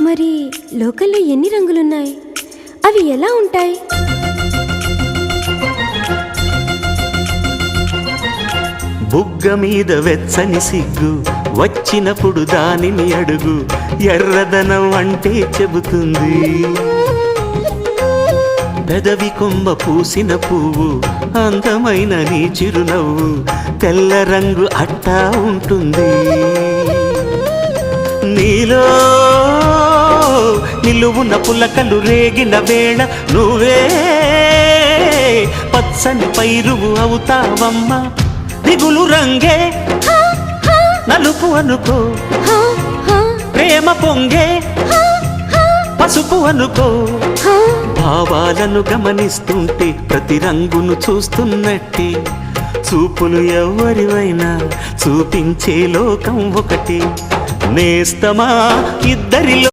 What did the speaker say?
మరి లోకల్లో ఎన్ని రంగులున్నాయి? అవి ఎలా ఉంటాయి? బుగ్గ మీద వెచ్చని సిగ్గు వచ్చినప్పుడు దానిని అడుగు, ఎర్రదనం అంటే చెబుతుంది. పెదవి కొమ్మ పూసిన పువ్వు అందమైన నీ చిరునవ్వు, తెల్ల రంగు అట్టా ఉంటుంది. నీలో నిలువున పులకలు రేగిన వేళ నువ్వే పచ్చని పైరువు అవుతావమ్మా. దిగులు రంగే నలుపు అనుకో, ప్రేమ పొంగే పసుపు అనుకో. భావాలను గమనిస్తుంటే ప్రతి రంగును చూస్తున్నట్టే, చూపులు ఎవరివైనా చూపించే లోకం ఒకటి. నేస్తమా ఇద్దరిలో